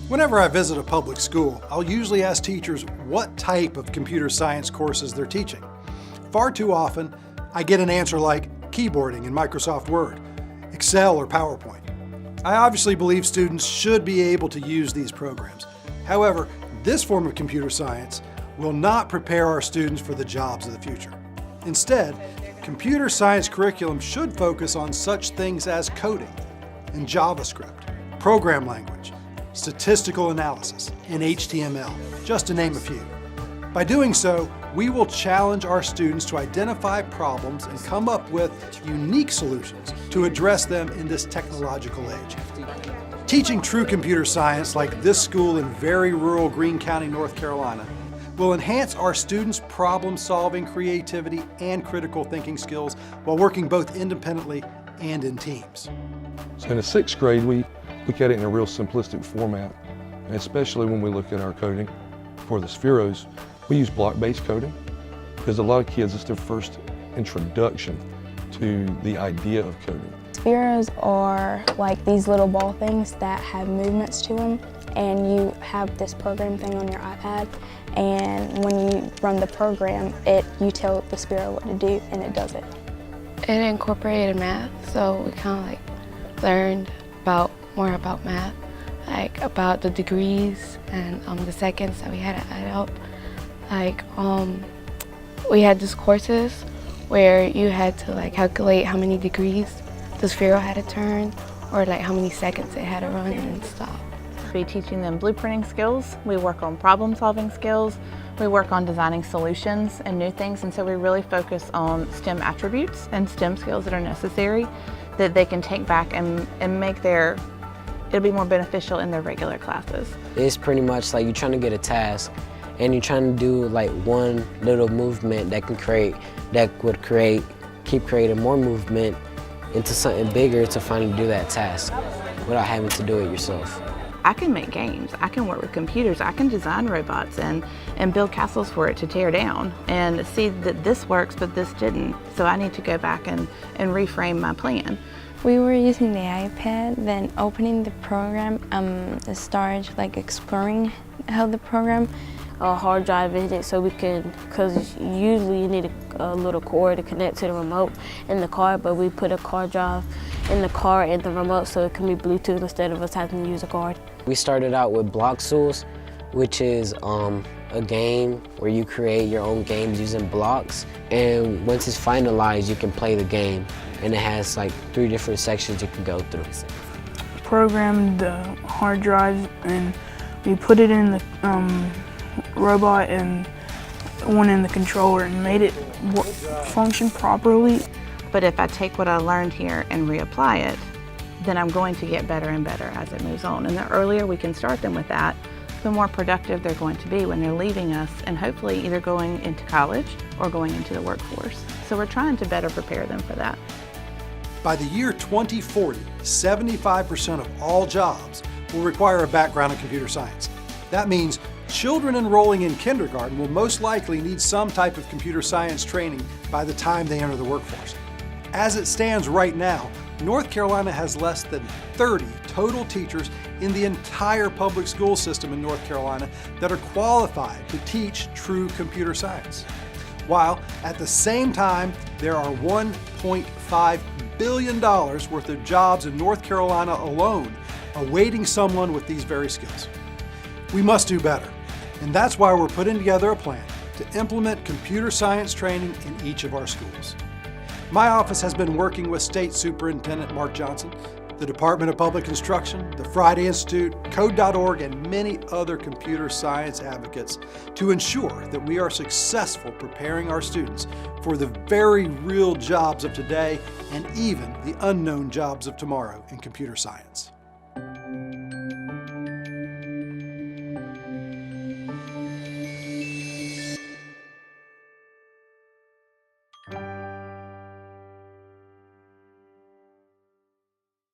Whenever I visit a public school, I'll usually ask teachers what type of computer science courses they're teaching. Far too often, I get an answer like keyboarding in Microsoft Word, Excel or PowerPoint. I obviously believe students should be able to use these programs. However, this form of computer science will not prepare our students for the jobs of the future. Instead, computer science curriculum should focus on such things as coding and JavaScript, program language, statistical analysis, and HTML, just to name a few. By doing so, we will challenge our students to identify problems and come up with unique solutions to address them in this technological age. Teaching true computer science like this school in very rural Greene County, North Carolina, will enhance our students' problem-solving, creativity, and critical thinking skills while working both independently and in teams. So in the 6th grade, we look at it in a real simplistic format, and especially when we look at our coding for the spheros, we use block-based coding because a lot of kids, it's their first introduction to the idea of coding. Spheros are like these little ball things that have movements to them, and you have this program thing on your iPad, and when you run the program, you tell the Sphero what to do, and it does it. It incorporated math, so we kind of like learned more about math, like about the degrees and the seconds that we had to add up. Like we had these courses where you had to like calculate how many degrees the Sphero had to turn, or like how many seconds it had to run and stop. We're teaching them blueprinting skills, we work on problem solving skills, we work on designing solutions and new things, and so we really focus on STEM attributes and STEM skills that are necessary that they can take back and make it'll be more beneficial in their regular classes. It's pretty much like you're trying to get a task and you're trying to do like one little movement that would keep creating more movement into something bigger to finally do that task without having to do it yourself. I can make games, I can work with computers, I can design robots and build castles for it to tear down and see that this works but this didn't. So I need to go back and reframe my plan. We were using the iPad, then opening the program, started like exploring how the program. A hard drive in it so we can, because usually you need a little cord to connect to the remote in the car, but we put a hard drive in the car and the remote so it can be Bluetooth instead of us having to use a card. We started out with Block Tools, which is a game where you create your own games using blocks, and once it's finalized you can play the game, and it has like 3 different sections you can go through. Programmed the hard drive and we put it in the robot and one in the controller and made it function properly. But if I take what I learned here and reapply it, then I'm going to get better and better as it moves on. And the earlier we can start them with that, the more productive they're going to be when they're leaving us and hopefully either going into college or going into the workforce. So we're trying to better prepare them for that. By the year 2040, 75% of all jobs will require a background in computer science. That means children enrolling in kindergarten will most likely need some type of computer science training by the time they enter the workforce. As it stands right now, North Carolina has less than 30 total teachers in the entire public school system in North Carolina that are qualified to teach true computer science. While at the same time, there are $1.5 billion worth of jobs in North Carolina alone awaiting someone with these very skills. We must do better, and that's why we're putting together a plan to implement computer science training in each of our schools. My office has been working with State Superintendent Mark Johnson, the Department of Public Instruction, the Friday Institute, Code.org, and many other computer science advocates to ensure that we are successful preparing our students for the very real jobs of today and even the unknown jobs of tomorrow in computer science.